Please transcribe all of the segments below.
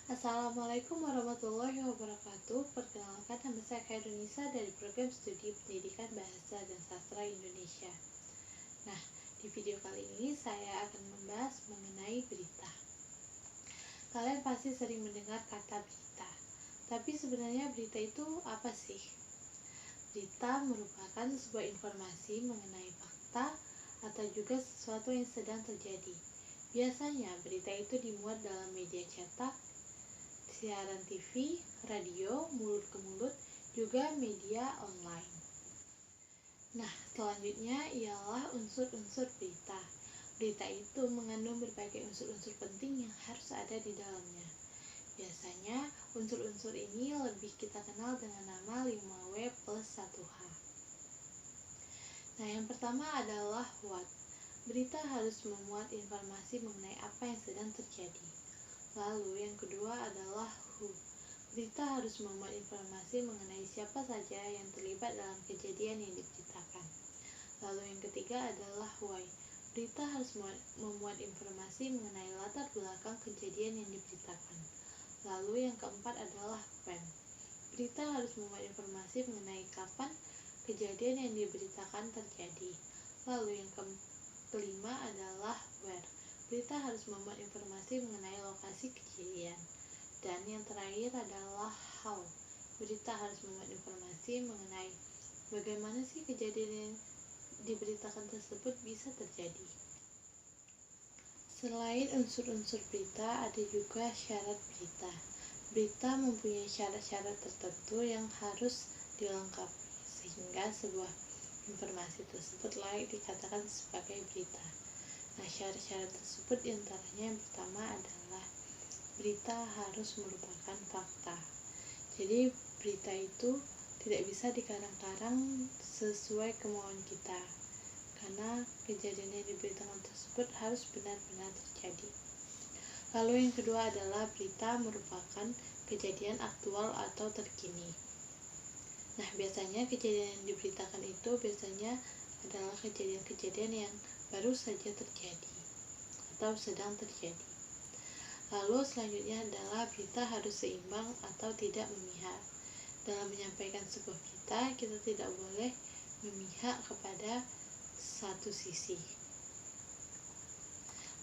Assalamualaikum warahmatullahi wabarakatuh. Perkenalkan, nama saya Khairunisa dari Program Studi Pendidikan Bahasa dan Sastra Indonesia. Nah, di video kali ini saya akan membahas mengenai berita. Kalian pasti sering mendengar kata berita. Tapi sebenarnya berita itu apa sih? Berita merupakan sebuah informasi mengenai fakta atau juga sesuatu yang sedang terjadi. Biasanya berita itu dimuat dalam media cetak, siaran TV, radio, mulut ke mulut, juga media online. Nah, selanjutnya ialah unsur-unsur berita. Berita itu mengandung berbagai unsur-unsur penting yang harus ada di dalamnya. Biasanya, unsur-unsur ini lebih kita kenal dengan nama 5W plus 1H. Nah, yang pertama adalah what. Berita harus memuat informasi mengenai apa yang sedang terjadi. Lalu yang kedua adalah who. Berita harus memuat informasi mengenai siapa saja yang terlibat dalam kejadian yang diberitakan. Lalu yang ketiga adalah why. Berita harus memuat informasi mengenai latar belakang kejadian yang diberitakan. Lalu yang keempat adalah when. Berita harus memuat informasi mengenai kapan kejadian yang diberitakan terjadi. Lalu yang kelima adalah where. Berita harus memuat informasi mengenai lokasi kejadian. Dan yang terakhir adalah how. Berita harus memuat informasi mengenai bagaimana sih kejadian yang diberitakan tersebut bisa terjadi. Selain unsur-unsur berita, ada juga syarat berita. Berita mempunyai syarat-syarat tertentu yang harus dilengkapi sehingga sebuah informasi tersebut layak dikatakan sebagai berita. Nah, syarat-syarat tersebut diantaranya yang pertama adalah berita harus merupakan fakta. Jadi berita itu tidak bisa dikarang-karang sesuai kemauan kita, karena kejadian yang diberitakan tersebut harus benar-benar terjadi. Lalu yang kedua adalah berita merupakan kejadian aktual atau terkini. Nah, biasanya kejadian yang diberitakan itu biasanya adalah kejadian-kejadian yang baru saja terjadi atau sedang terjadi. Lalu selanjutnya adalah berita harus seimbang atau tidak memihak. Dalam menyampaikan sebuah berita, kita tidak boleh memihak kepada satu sisi.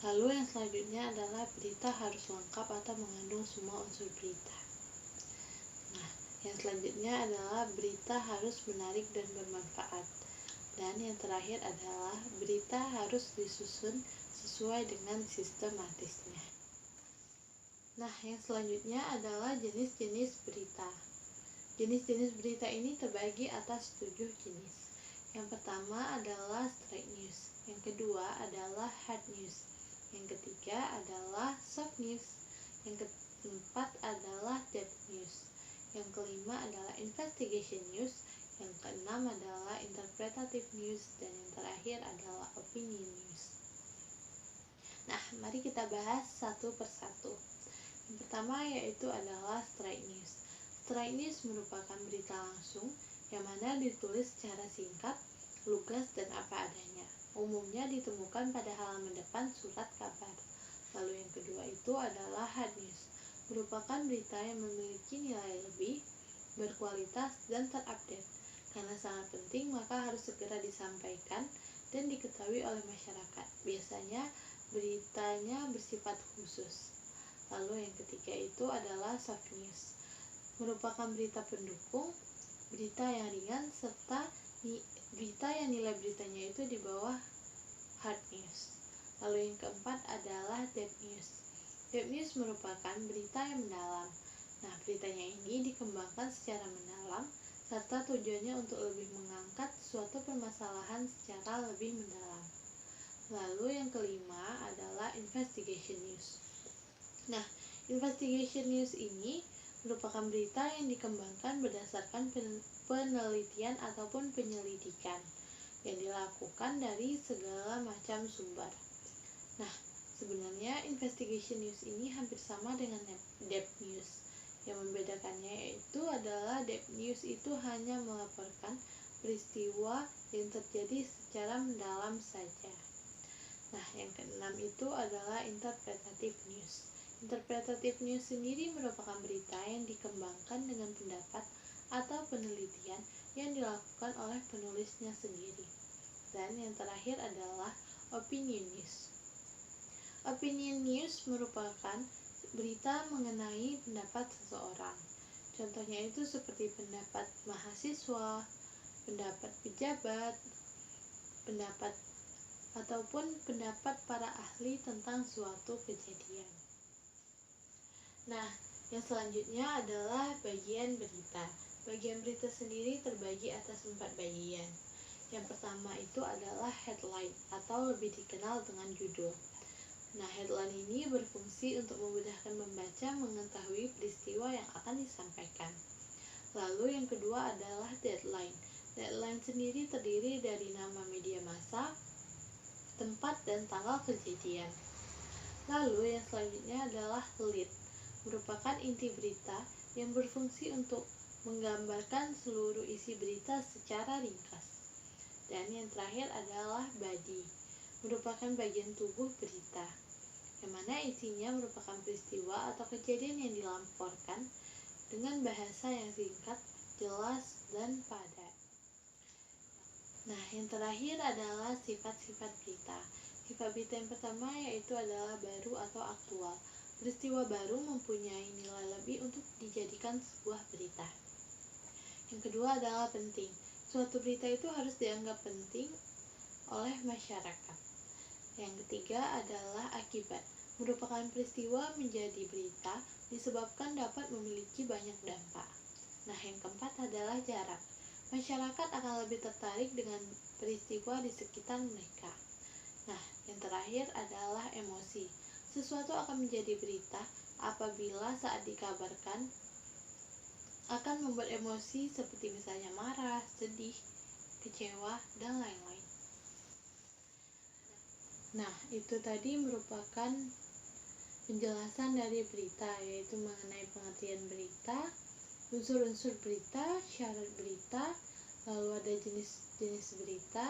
Lalu yang selanjutnya adalah berita harus lengkap atau mengandung semua unsur berita. Nah, yang selanjutnya adalah berita harus menarik dan bermanfaat. Dan yang terakhir adalah berita harus disusun sesuai dengan sistematisnya. Nah, yang selanjutnya adalah jenis-jenis berita. Jenis-jenis berita ini terbagi atas 7 jenis. Yang pertama adalah straight news. Yang kedua adalah hard news. Yang ketiga adalah soft news. Yang keempat adalah depth news. Yang kelima adalah investigation news. Yang keenam adalah interpretative news, dan yang terakhir adalah opinion news. Nah, mari kita bahas satu persatu. Yang pertama yaitu adalah straight news. Straight news merupakan berita langsung yang mana ditulis secara singkat, lugas, dan apa adanya. Umumnya ditemukan pada halaman depan surat kabar. Lalu yang kedua itu adalah hard news. Merupakan berita yang memiliki nilai lebih, berkualitas, dan terupdate. Karena sangat penting, maka harus segera disampaikan dan diketahui oleh masyarakat. Biasanya beritanya bersifat khusus. Lalu yang ketiga itu adalah soft news. Merupakan berita pendukung, berita yang ringan, serta berita yang nilai beritanya itu di bawah hard news. Lalu yang keempat adalah depth news. Depth news merupakan berita yang mendalam. Nah, beritanya ini dikembangkan secara mendalam, serta tujuannya untuk lebih mengangkat suatu permasalahan secara lebih mendalam. Lalu yang kelima adalah investigation news. Nah, investigation news ini merupakan berita yang dikembangkan berdasarkan penelitian ataupun penyelidikan yang dilakukan dari segala macam sumber. Nah, sebenarnya investigation news ini hampir sama dengan depth news. Yang membedakannya yaitu adalah depth news itu hanya melaporkan peristiwa yang terjadi secara mendalam saja. Nah, yang keenam itu adalah interpretative news. Interpretatif news sendiri merupakan berita yang dikembangkan dengan pendapat atau penelitian yang dilakukan oleh penulisnya sendiri. Dan yang terakhir adalah opinion news. Opinion news merupakan berita mengenai pendapat seseorang. Contohnya itu seperti pendapat mahasiswa, pendapat pejabat, pendapat ataupun pendapat para ahli tentang suatu kejadian. Nah, yang selanjutnya adalah bagian berita. Bagian berita sendiri terbagi atas 4 bagian. Yang pertama itu adalah headline atau lebih dikenal dengan judul. Nah, headline ini berfungsi untuk memudahkan membaca mengetahui peristiwa yang akan disampaikan. Lalu yang kedua adalah deadline. Deadline sendiri terdiri dari nama media massa, tempat, dan tanggal kejadian. Lalu yang selanjutnya adalah lead, merupakan inti berita yang berfungsi untuk menggambarkan seluruh isi berita secara ringkas. Dan yang terakhir adalah body, merupakan bagian tubuh berita, yang mana isinya merupakan peristiwa atau kejadian yang dilaporkan dengan bahasa yang singkat, jelas, dan padat. Nah, yang terakhir adalah sifat-sifat berita. Sifat berita yang pertama yaitu adalah baru atau aktual. Peristiwa baru mempunyai nilai lebih untuk dijadikan sebuah berita. Yang kedua adalah penting. Suatu berita itu harus dianggap penting oleh masyarakat. Yang ketiga adalah akibat. Merupakan peristiwa menjadi berita disebabkan dapat memiliki banyak dampak. Nah, yang keempat adalah jarak. Masyarakat akan lebih tertarik dengan peristiwa di sekitar mereka. Nah, yang terakhir adalah emosi. Sesuatu akan menjadi berita apabila saat dikabarkan akan membuat emosi seperti misalnya marah, sedih, kecewa, dan lain-lain. Nah, itu tadi merupakan penjelasan dari berita, yaitu mengenai pengertian berita, unsur-unsur berita, syarat berita, lalu ada jenis-jenis berita,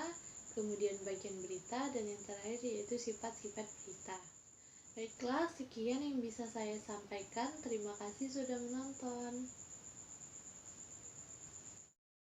kemudian bagian berita, dan yang terakhir yaitu sifat-sifat berita. Baiklah, sekian yang bisa saya sampaikan. Terima kasih sudah menonton.